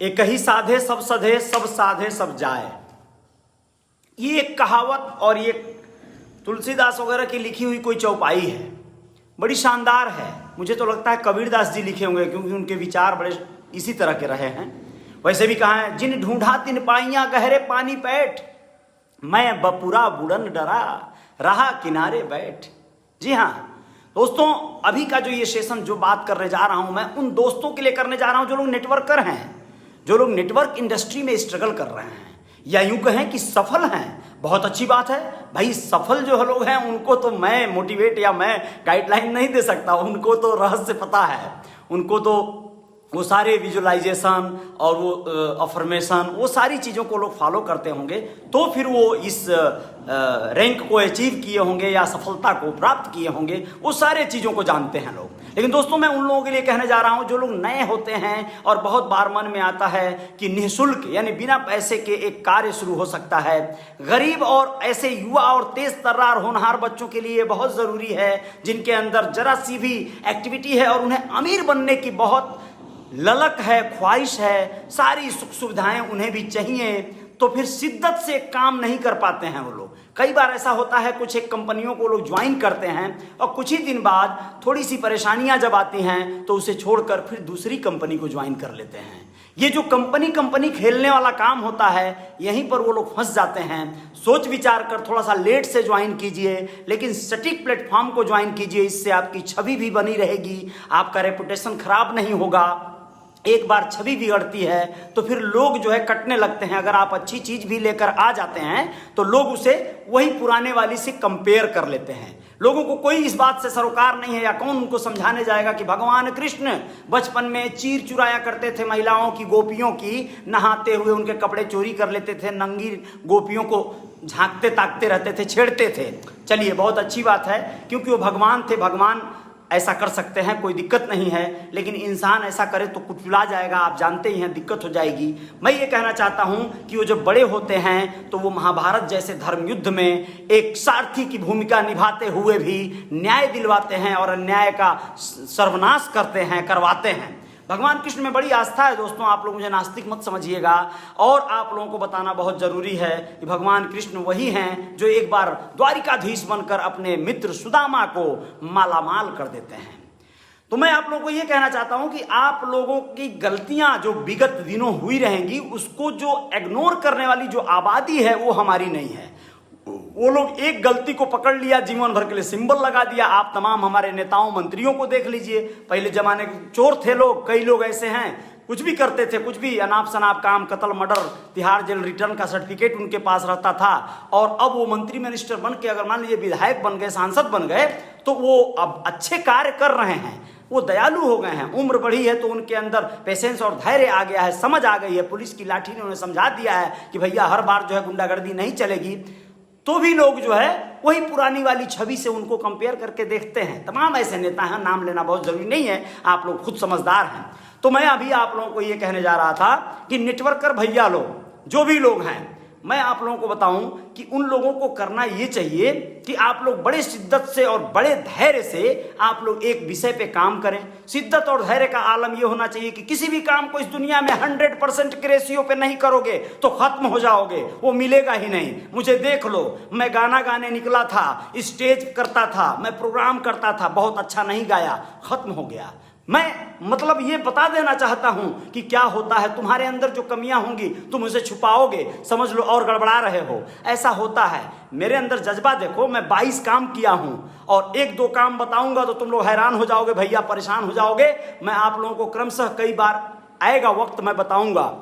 एक ही साधे सब सधे, सब साधे सब जाए। ये एक कहावत और ये तुलसीदास वगैरह की लिखी हुई कोई चौपाई है, बड़ी शानदार है। मुझे तो लगता है कबीरदास जी लिखे होंगे, क्योंकि उनके विचार बड़े इसी तरह के रहे हैं। वैसे भी कहा है, जिन ढूंढा तिन पाइयां गहरे पानी पैठ, मैं बपुरा बुड़न डरा रहा किनारे बैठ। जी हाँ दोस्तों, अभी का जो ये सेशन जो बात करने जा रहा हूं मैं, उन दोस्तों के लिए करने जा रहा हूं जो लोग नेटवर्कर हैं, जो लोग नेटवर्क इंडस्ट्री में स्ट्रगल कर रहे हैं, या यूं कहें कि सफल हैं। बहुत अच्छी बात है भाई, सफल जो लोग हैं उनको तो मैं मोटिवेट या मैं गाइडलाइन नहीं दे सकता, उनको तो रहस्य पता है, उनको तो वो सारे विजुअलाइजेशन और वो अफर्मेशन, वो सारी चीज़ों को लोग फॉलो करते होंगे, तो फिर वो इस रैंक को अचीव किए होंगे या सफलता को प्राप्त किए होंगे, वो सारे चीज़ों को जानते हैं लोग। लेकिन दोस्तों, मैं उन लोगों के लिए कहने जा रहा हूं जो लोग नए होते हैं और बहुत बार मन में आता है कि निःशुल्क यानी बिना पैसे के एक कार्य शुरू हो सकता है। गरीब और ऐसे युवा और तेज तर्रार होनहार बच्चों के लिए बहुत ज़रूरी है, जिनके अंदर जरा सी भी एक्टिविटी है और उन्हें अमीर बनने की बहुत ललक है, ख्वाहिश है, सारी सुख सुविधाएं उन्हें भी चाहिए, तो फिर शिद्दत से काम नहीं कर पाते हैं वो लोग। कई बार ऐसा होता है, कुछ एक कंपनियों को लोग ज्वाइन करते हैं और कुछ ही दिन बाद थोड़ी सी परेशानियां जब आती हैं तो उसे छोड़कर फिर दूसरी कंपनी को ज्वाइन कर लेते हैं। ये जो कंपनी खेलने वाला काम होता है, यहीं पर वो लोग फंस जाते हैं। सोच विचार कर थोड़ा सा लेट से ज्वाइन कीजिए, लेकिन सटीक प्लेटफॉर्म को ज्वाइन कीजिए, इससे आपकी छवि भी बनी रहेगी, आपका रेपुटेशन खराब नहीं होगा। एक बार छवि बिगड़ती है तो फिर लोग जो है कटने लगते हैं। अगर आप अच्छी चीज भी लेकर आ जाते हैं तो लोग उसे वही पुराने वाली से कंपेयर कर लेते हैं। लोगों को कोई इस बात से सरोकार नहीं है, या कौन उनको समझाने जाएगा कि भगवान कृष्ण बचपन में चीर चुराया करते थे महिलाओं की, गोपियों की, नहाते हुए उनके कपड़े चोरी कर लेते थे, नंगी गोपियों को झांकते ताकते रहते थे, छेड़ते थे। चलिए, बहुत अच्छी बात है, क्योंकि वो भगवान थे, भगवान ऐसा कर सकते हैं, कोई दिक्कत नहीं है। लेकिन इंसान ऐसा करे तो कुचला जाएगा, आप जानते ही हैं, दिक्कत हो जाएगी। मैं ये कहना चाहता हूं कि वो जब बड़े होते हैं तो वो महाभारत जैसे धर्म युद्ध में एक सारथी की भूमिका निभाते हुए भी न्याय दिलवाते हैं और अन्याय का सर्वनाश करते हैं, करवाते हैं। भगवान कृष्ण में बड़ी आस्था है दोस्तों, आप लोग मुझे नास्तिक मत समझिएगा। और आप लोगों को बताना बहुत जरूरी है कि भगवान कृष्ण वही हैं जो एक बार द्वारिकाधीश बनकर अपने मित्र सुदामा को मालामाल कर देते हैं। तो मैं आप लोगों को यह कहना चाहता हूं कि आप लोगों की गलतियां जो विगत दिनों हुई रहेंगी, उसको जो इग्नोर करने वाली जो आबादी है वो हमारी नहीं है। वो लोग एक गलती को पकड़ लिया, जीवन भर के लिए सिंबल लगा दिया। आप तमाम हमारे नेताओं मंत्रियों को देख लीजिए, पहले जमाने के चोर थे लोग, कई लोग ऐसे हैं, कुछ भी करते थे, कुछ भी अनाप शनाप काम, कत्ल मर्डर, तिहाड़ जेल रिटर्न का सर्टिफिकेट उनके पास रहता था। और अब वो मंत्री मिनिस्टर बन के अगर मान लीजिए विधायक बन गए, सांसद बन गए, तो वो अब अच्छे कार्य कर रहे हैं, वो दयालु हो गए हैं। उम्र बढ़ी है तो उनके अंदर पेशेंस और धैर्य आ गया है, समझ आ गई है। पुलिस की लाठी ने उन्हें समझा दिया है कि भैया हर बार जो है गुंडागर्दी नहीं चलेगी। तो भी लोग जो है वही पुरानी वाली छवि से उनको कंपेयर करके देखते हैं। तमाम ऐसे नेता हैं, नाम लेना बहुत जरूरी नहीं है, आप लोग खुद समझदार हैं। तो मैं अभी आप लोगों को ये कहने जा रहा था कि नेटवर्कर भैया लोग, जो भी लोग हैं, मैं आप लोगों को बताऊं कि उन लोगों को करना ये चाहिए कि आप लोग बड़े शिद्दत से और बड़े धैर्य से आप लोग एक विषय पे काम करें। शिद्दत और धैर्य का आलम ये होना चाहिए कि किसी भी काम को इस दुनिया में 100% के रेशियो पे नहीं करोगे तो खत्म हो जाओगे, वो मिलेगा ही नहीं। मुझे देख लो, मैं गाना गाने निकला था, स्टेज करता था, मैं प्रोग्राम करता था, बहुत अच्छा नहीं गाया, खत्म हो गया। मैं मतलब ये बता देना चाहता हूं कि क्या होता है, तुम्हारे अंदर जो कमियां होंगी तुम उसे छुपाओगे, समझ लो और गड़बड़ा रहे हो, ऐसा होता है। मेरे अंदर जज्बा देखो, मैं 22 काम किया हूं और एक दो काम बताऊंगा तो तुम लोग हैरान हो जाओगे भैया, परेशान हो जाओगे। मैं आप लोगों को क्रमशः कई बार आएगा वक्त, मैं बताऊंगा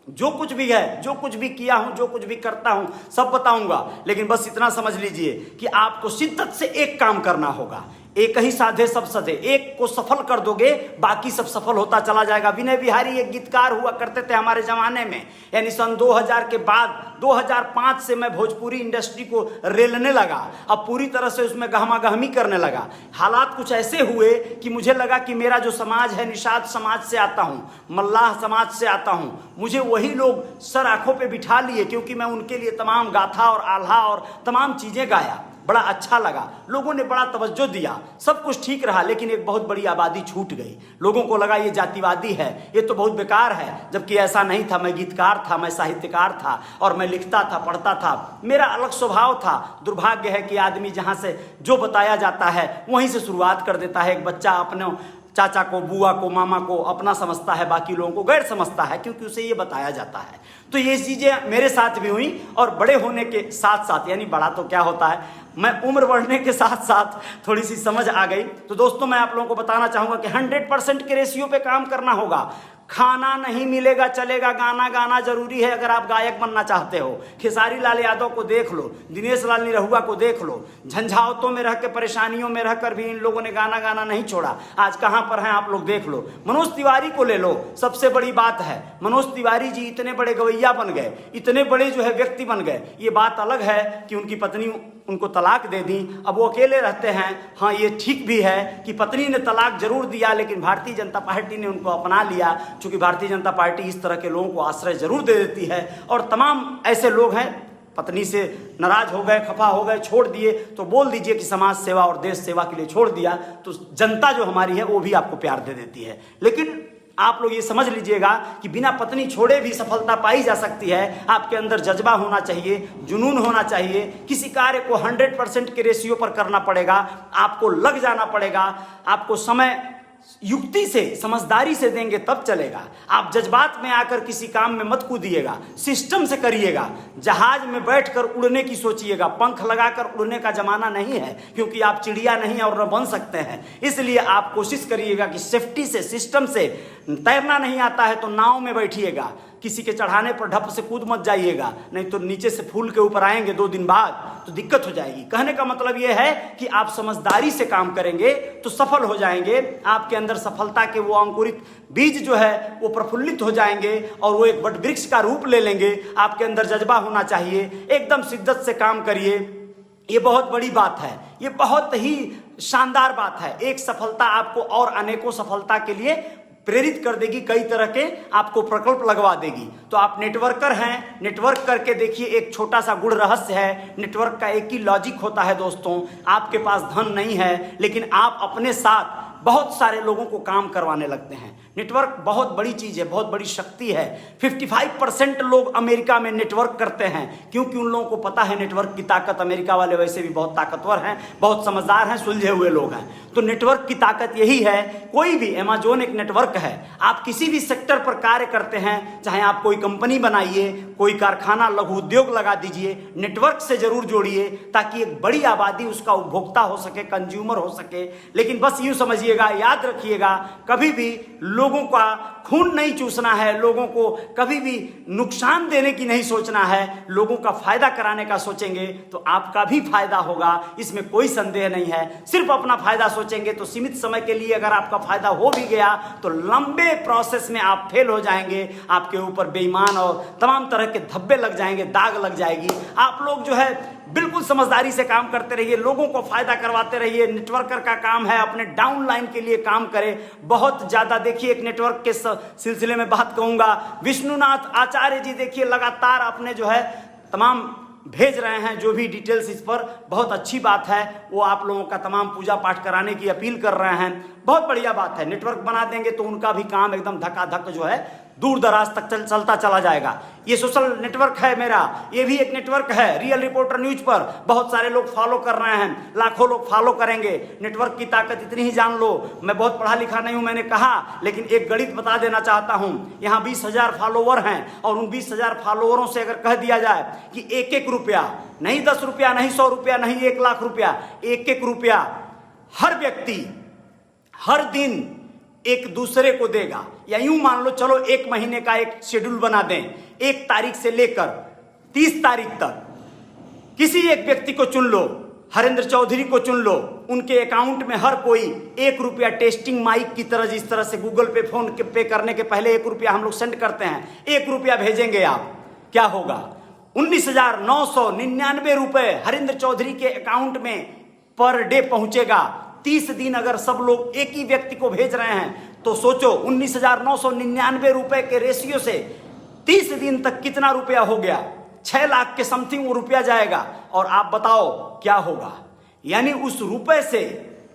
जो कुछ भी है, जो कुछ भी किया हूं, जो कुछ भी करता हूं, सब बताऊंगा। लेकिन बस इतना समझ लीजिए कि आपको शिद्दत से एक काम करना होगा। एक ही साधे सब सधे, एक को सफल कर दोगे बाकी सब सफल होता चला जाएगा। विनय बिहारी एक गीतकार हुआ करते थे हमारे जमाने में, यानी सन 2000 के बाद 2005 से मैं भोजपुरी इंडस्ट्री को रेलने लगा, अब पूरी तरह से उसमें गहमा-गहमी करने लगा। हालात कुछ ऐसे हुए कि मुझे लगा कि मेरा जो समाज है, निषाद समाज से आता हूँ, मल्लाह समाज से आता हूँ, मुझे वही लोग सर आंखों पे बिठा लिए, क्योंकि मैं उनके लिए तमाम गाथा और आल्हा और तमाम चीजें गाया। बड़ा अच्छा लगा, लोगों ने बड़ा तवज्जो दिया, सब कुछ ठीक रहा, लेकिन एक बहुत बड़ी आबादी छूट गई। लोगों को लगा ये जातिवादी है, ये तो बहुत बेकार है, जबकि ऐसा नहीं था। मैं गीतकार था, मैं साहित्यकार था और मैं लिखता था, पढ़ता था, मेरा अलग स्वभाव था। दुर्भाग्य है कि आदमी जहाँ से जो बताया जाता है वहीं से शुरुआत कर देता है। एक बच्चा अपने चाचा को, बुआ को, मामा को अपना समझता है, बाकी लोगों को गैर समझता है, क्योंकि उसे ये बताया जाता है। तो ये चीज़ें मेरे साथ भी हुई और बड़े होने के साथ साथ, यानी बड़ा तो क्या होता है, मैं उम्र बढ़ने के साथ साथ थोड़ी सी समझ आ गई। तो दोस्तों मैं आप लोगों को बताना चाहूँगा कि 100% के रेशियो पे काम करना होगा। खाना नहीं मिलेगा चलेगा, गाना गाना जरूरी है अगर आप गायक बनना चाहते हो। खेसारी लाल यादव को देख लो, दिनेश लाल निरहुआ को देख लो, झंझावतों में रह के, परेशानियों में रहकर भी इन लोगों ने गाना गाना नहीं छोड़ा। आज कहाँ पर हैं आप लोग देख लो। मनोज तिवारी को ले लो, सबसे बड़ी बात है मनोज तिवारी जी इतने बड़े गवैया बन गए, इतने बड़े जो है व्यक्ति बन गए। ये बात अलग है कि उनकी पत्नी उनको तलाक दे दी, अब वो अकेले रहते हैं। हाँ, ये ठीक भी है कि पत्नी ने तलाक जरूर दिया, लेकिन भारतीय जनता पार्टी ने उनको अपना लिया, क्योंकि भारतीय जनता पार्टी इस तरह के लोगों को आश्रय जरूर दे देती है। और तमाम ऐसे लोग हैं, पत्नी से नाराज हो गए, खफा हो गए, छोड़ दिए, तो बोल दीजिए कि समाज सेवा और देश सेवा के लिए छोड़ दिया, तो जनता जो हमारी है वो भी आपको प्यार दे देती है। लेकिन आप लोग ये समझ लीजिएगा कि बिना पत्नी छोड़े भी सफलता पाई जा सकती है। आपके अंदर जज्बा होना चाहिए, जुनून होना चाहिए। किसी कार्य को 100% के रेशियो पर करना पड़ेगा, आपको लग जाना पड़ेगा, आपको समय युक्ति से, समझदारी से देंगे तब चलेगा। आप जज्बात में आकर किसी काम में मत कूदिएगा, सिस्टम से करिएगा। जहाज में बैठकर उड़ने की सोचिएगा, पंख लगाकर उड़ने का जमाना नहीं है, क्योंकि आप चिड़िया नहीं और न बन सकते हैं। इसलिए आप कोशिश करिएगा कि सेफ्टी से, सिस्टम से। तैरना नहीं आता है तो नाव में बैठिएगा, किसी के चढ़ाने पर ढप से कूद मत जाइएगा, नहीं तो नीचे से फूल के ऊपर आएंगे 2 दिन बाद तो दिक्कत हो जाएगी। कहने का मतलब यह है कि आप समझदारी से काम करेंगे तो सफल हो जाएंगे। आपके अंदर सफलता के वो अंकुरित बीज जो है वो प्रफुल्लित हो जाएंगे और वो एक वट वृक्ष का रूप ले लेंगे। आपके अंदर जज्बा होना चाहिए, एकदम शिद्दत से काम करिए। ये बहुत बड़ी बात है, ये बहुत ही शानदार बात है। एक सफलता आपको और अनेकों सफलता के लिए प्रेरित कर देगी, कई तरह के आपको प्रकल्प लगवा देगी। तो आप नेटवर्कर हैं, नेटवर्क करके देखिए। एक छोटा सा गुड़ रहस्य है, नेटवर्क का एक ही लॉजिक होता है दोस्तों। आपके पास धन नहीं है, लेकिन आप अपने साथ बहुत सारे लोगों को काम करवाने लगते हैं। नेटवर्क बहुत बड़ी चीज़ है, बहुत बड़ी शक्ति है। 55% लोग अमेरिका में नेटवर्क करते हैं, क्योंकि उन लोगों को पता है नेटवर्क की ताकत। अमेरिका वाले वैसे भी बहुत ताकतवर हैं, बहुत समझदार हैं, सुलझे हुए लोग हैं। तो नेटवर्क की ताकत यही है। कोई भी, अमेज़न एक नेटवर्क है। आप किसी भी सेक्टर पर कार्य करते हैं, चाहे आप कोई कंपनी बनाइए, कोई कारखाना, लघु उद्योग लगा दीजिए, नेटवर्क से जरूर जोड़िए, ताकि एक बड़ी आबादी उसका उपभोक्ता हो सके, कंज्यूमर हो सके। लेकिन बस यूँ समझिएगा, याद रखिएगा, कभी भी लोगों का खून नहीं चूसना है, लोगों को कभी भी नुकसान देने की नहीं सोचना है। लोगों का फायदा कराने का सोचेंगे तो आपका भी फायदा होगा, इसमें कोई संदेह नहीं है। सिर्फ अपना फायदा सोचेंगे तो सीमित समय के लिए अगर आपका फायदा हो भी गया तो लंबे प्रोसेस में आप फेल हो जाएंगे। आपके ऊपर बेईमान और तमाम तरह के धब्बे लग जाएंगे, दाग लग जाएगी। आप लोग जो है बिल्कुल समझदारी से काम करते रहिए, लोगों को फायदा करवाते रहिए। नेटवर्कर का काम है अपने डाउनलाइन के लिए काम करें। बहुत ज्यादा देखिए, एक नेटवर्क के सिलसिले में बात कहूंगा, विष्णुनाथ आचार्य जी देखिए लगातार अपने जो है तमाम भेज रहे हैं जो भी डिटेल्स इस पर। बहुत अच्छी बात है, वो आप लोगों का तमाम पूजा पाठ कराने की अपील कर रहे हैं। बहुत बढ़िया बात है। नेटवर्क बना देंगे तो उनका भी काम एकदम धकाधक जो है दूर दराज तक चलता चला जाएगा। ये सोशल नेटवर्क है मेरा, ये भी एक नेटवर्क है। रियल रिपोर्टर न्यूज पर बहुत सारे लोग फॉलो कर रहे हैं, लाखों लोग फॉलो करेंगे। नेटवर्क की ताकत इतनी ही जान लो। मैं बहुत पढ़ा लिखा नहीं हूं, मैंने कहा, लेकिन एक गणित बता देना चाहता हूं। यहाँ 20,000 फॉलोवर हैं और उन 20,000 फॉलोवरों से अगर कह दिया जाए कि 1-1 रुपया, नहीं 10 रुपया, नहीं 100 रुपया, नहीं 1 लाख रुपया, 1-1 रुपया हर व्यक्ति हर दिन एक दूसरे को देगा, या यूं मान लो, चलो 1 महीने का एक शेड्यूल बना दें। 1 तारीख से लेकर 30 तारीख तक किसी एक व्यक्ति को चुन लो, हरेंद्र चौधरी को चुन लो, उनके अकाउंट में हर कोई 1 रुपया टेस्टिंग माइक की तरह, जिस तरह से गूगल पे, फोन पे करने के पहले 1 रुपया हम लोग सेंड करते हैं, 1 रुपया भेजेंगे आप, क्या होगा? 19,999 रुपए हरेंद्र चौधरी के अकाउंट में पर डे पहुंचेगा। 30 दिन अगर सब लोग एक ही व्यक्ति को भेज रहे हैं तो सोचो 19,999 रुपए के रेशियो से 30 दिन तक कितना रुपया हो गया? 6 लाख के समथिंग वो रुपया जाएगा। और आप बताओ क्या होगा, यानी उस रुपए से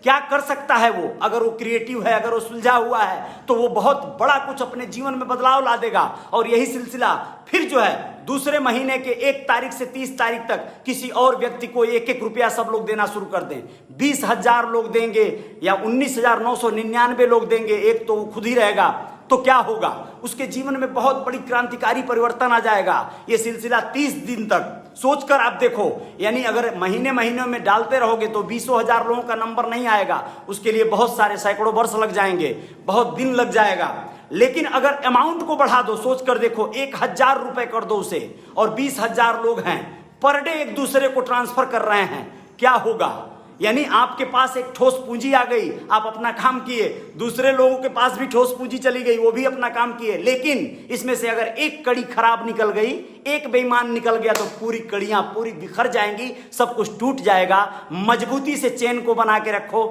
क्या कर सकता है वो। अगर वो क्रिएटिव है, अगर वो सुलझा हुआ है, तो वो बहुत बड़ा कुछ अपने जीवन में बदलाव ला देगा। और यही सिलसिला फिर जो है दूसरे महीने के 1 तारीख से 30 तारीख तक किसी और व्यक्ति को 1-1 रुपया सब लोग देना शुरू कर दें। 20,000 लोग देंगे या 19,999 लोग देंगे, एक तो वो खुद ही रहेगा, तो क्या होगा, उसके जीवन में बहुत बड़ी क्रांतिकारी परिवर्तन आ जाएगा। ये सिलसिला 30 दिन तक सोचकर आप देखो, यानी अगर महीने महीने में डालते रहोगे तो 20,000 लोगों का नंबर नहीं आएगा, उसके लिए बहुत सारे सैकड़ों वर्ष लग जाएंगे, बहुत दिन लग जाएगा। लेकिन अगर अमाउंट को बढ़ा दो, सोच कर देखो, 1,000 रुपए कर दो उसे, और 20,000 लोग हैं, पर डे एक दूसरे को ट्रांसफर कर रहे हैं, क्या होगा। यानी आपके पास एक ठोस पूंजी आ गई, आप अपना काम किए, दूसरे लोगों के पास भी ठोस पूंजी चली गई, वो भी अपना काम किए। लेकिन इसमें से अगर एक कड़ी खराब निकल गई, एक बेईमान निकल गया, तो पूरी कड़ियां पूरी बिखर जाएंगी, सब कुछ टूट जाएगा। मजबूती से चेन को बना के रखो।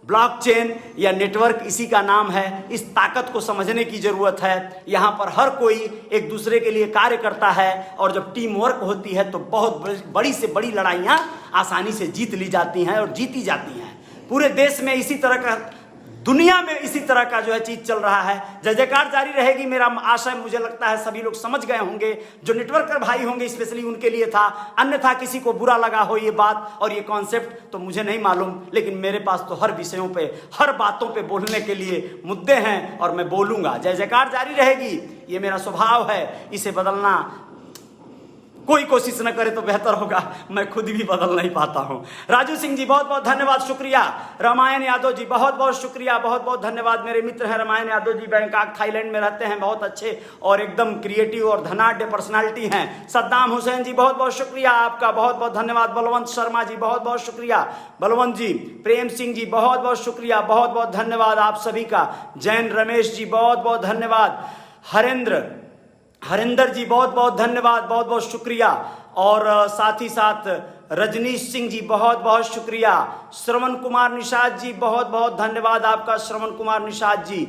ब्लॉकचेन या नेटवर्क इसी का नाम है। इस ताकत को समझने की जरूरत है। यहाँ पर हर कोई एक दूसरे के लिए कार्य करता है, और जब टीम वर्क होती है तो बहुत बड़ी से बड़ी लड़ाइयाँ आसानी से जीत ली जाती हैं और जीती जाती हैं। पूरे देश में इसी तरह का, दुनिया में इसी तरह का जो है चीज चल रहा है। जय जयकार जारी रहेगी, मेरा आशय, मुझे लगता है सभी लोग समझ गए होंगे। जो नेटवर्कर भाई होंगे स्पेशली उनके लिए था, अन्यथा किसी को बुरा लगा हो ये बात और ये कॉन्सेप्ट तो मुझे नहीं मालूम। लेकिन मेरे पास तो हर विषयों पे, हर बातों पे बोलने के लिए मुद्दे हैं और मैं बोलूंगा। जय जयकार जारी रहेगी, ये मेरा स्वभाव है, इसे बदलना कोई कोशिश न करे तो बेहतर होगा, मैं खुद भी बदल नहीं पाता हूं। राजू सिंह जी बहुत बहुत धन्यवाद, शुक्रिया। रामायण यादव जी बहुत बहुत शुक्रिया, बहुत बहुत धन्यवाद। मेरे मित्र हैं रामायण यादव जी, बैंकॉक थाईलैंड में रहते हैं, बहुत अच्छे और एकदम क्रिएटिव और धनाढ़ पर्सनालिटी हैं। सद्दाम हुसैन जी बहुत बहुत शुक्रिया आपका, बहुत बहुत धन्यवाद। बलवंत शर्मा जी बहुत बहुत शुक्रिया, बलवंत जी। प्रेम सिंह जी बहुत बहुत शुक्रिया, बहुत बहुत धन्यवाद आप सभी का। जैन रमेश जी बहुत बहुत धन्यवाद। हरिंदर जी बहुत बहुत धन्यवाद, बहुत बहुत शुक्रिया। और साथ ही साथ रजनीश सिंह जी बहुत बहुत शुक्रिया। श्रवण कुमार निषाद जी बहुत बहुत धन्यवाद आपका, श्रवण कुमार निषाद जी।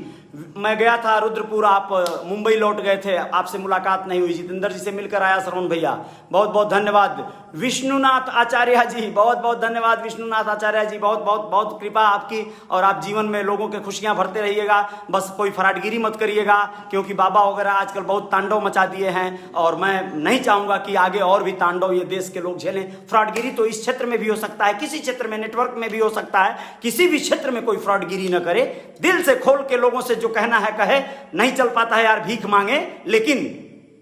मैं गया था रुद्रपुर, आप मुंबई लौट गए थे, आपसे मुलाकात नहीं हुई। जितेंद्र जी से मिलकर आया श्रवण भैया, बहुत बहुत धन्यवाद। विष्णुनाथ आचार्य जी बहुत बहुत धन्यवाद। विष्णुनाथ आचार्य जी बहुत बहुत बहुत कृपा आपकी, और आप जीवन में लोगों के खुशियां भरते रहिएगा। बस कोई फराटगिरी मत करिएगा, क्योंकि बाबा वगैरह आजकल बहुत तांडव मचा दिए हैं, और मैं नहीं चाहूंगा कि आगे और भी तांडव ये देश के लोग झेलें। फ्रॉडगिरी तो इस क्षेत्र में भी हो सकता है, किसी क्षेत्र में, नेटवर्क में भी हो सकता है। किसी भी क्षेत्र में कोई फ्रॉडगिरी न करे, दिल से खोल के लोगों से जो कहना है कहे। नहीं चल पाता है यार भीख मांगे, लेकिन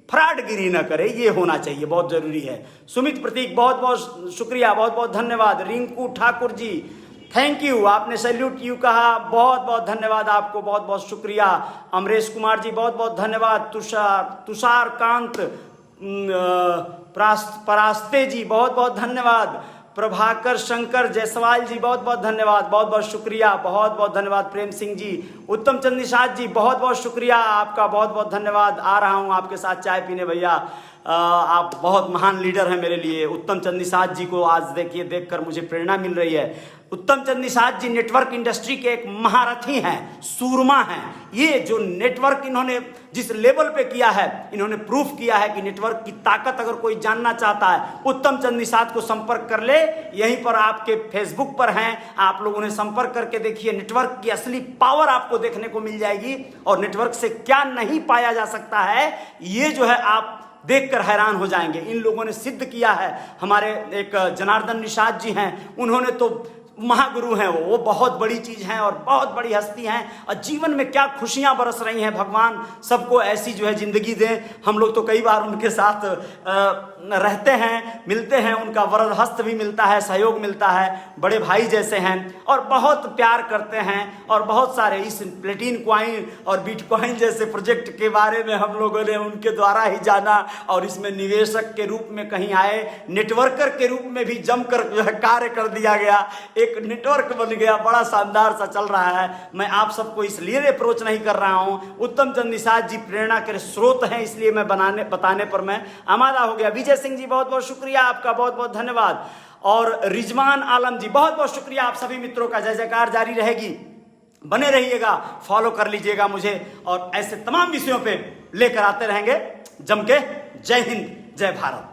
फ्रॉडगिरी न करे, ये होना चाहिए, बहुत जरूरी है। सुमित प्रतीक बहुत बहुत शुक्रिया, बहुत बहुत धन्यवाद। रिंकू ठाकुर जी थैंक यू, आपने सैल्यूट यू कहा, बहुत बहुत धन्यवाद आपको, बहुत बहुत शुक्रिया। अमरेश कुमार जी बहुत बहुत धन्यवाद। तुषार कांत परास्ते जी बहुत बहुत धन्यवाद। प्रभाकर शंकर जायसवाल जी बहुत बहुत धन्यवाद, बहुत बहुत शुक्रिया, बहुत बहुत धन्यवाद। प्रेम सिंह जी, उत्तम चंद निषाद जी बहुत बहुत शुक्रिया आपका, बहुत बहुत धन्यवाद। आ रहा हूं आपके साथ चाय पीने भैया, आप बहुत महान लीडर हैं मेरे लिए। उत्तम चंद निषाद जी को आज देखिए, देखकर मुझे प्रेरणा मिल रही है। उत्तम चंद निषाद जी नेटवर्क इंडस्ट्री के एक महारथी हैं, सूरमा हैं। ये जो नेटवर्क इन्होंने जिस लेवल पे किया है, इन्होंने प्रूफ किया है कि नेटवर्क की ताकत अगर कोई जानना चाहता है, उत्तम चंद निषाद को संपर्क कर ले। यहीं पर आपके फेसबुक पर हैं, आप लोग उन्हें संपर्क करके देखिए, नेटवर्क की असली पावर आपको देखने को मिल जाएगी। और नेटवर्क से क्या नहीं पाया जा सकता है, ये जो है आप देखकर हैरान हो जाएंगे। इन लोगों ने सिद्ध किया है। हमारे एक जनार्दन निषाद जी हैं, उन्होंने तो महागुरु हैं, वो बहुत बड़ी चीज हैं और बहुत बड़ी हस्ती हैं, और जीवन में क्या खुशियां बरस रही हैं। भगवान सबको ऐसी जो है जिंदगी दें। हम लोग तो कई बार उनके साथ रहते हैं, मिलते हैं, उनका वरद हस्त भी मिलता है, सहयोग मिलता है, बड़े भाई जैसे हैं और बहुत प्यार करते हैं। और बहुत सारे इस प्लेटिन क्वाइन और बिटकॉइन जैसे प्रोजेक्ट के बारे में हम लोगों ने उनके द्वारा ही जाना, और इसमें निवेशक के रूप में कहीं आए, नेटवर्कर के रूप में भी जमकर जो है कार्य कर दिया गया। एक नेटवर्क बन गया, बड़ा शानदार सा चल रहा है। मैं आप सबको इसलिए अप्रोच नहीं कर रहा हूं, उत्तम चंद निषाद जी प्रेरणा के स्रोत हैं, इसलिए मैं बताने पर मैं आमादा हो गया। विजय सिंह जी बहुत बहुत शुक्रिया आपका, बहुत बहुत धन्यवाद। और रिजवान आलम जी बहुत बहुत शुक्रिया आप सभी मित्रों का। जय जयकार जारी रहेगी, बने रहिएगा, फॉलो कर लीजिएगा मुझे, और ऐसे तमाम विषयों पे लेकर आते रहेंगे जम के। जय हिंद, जय भारत।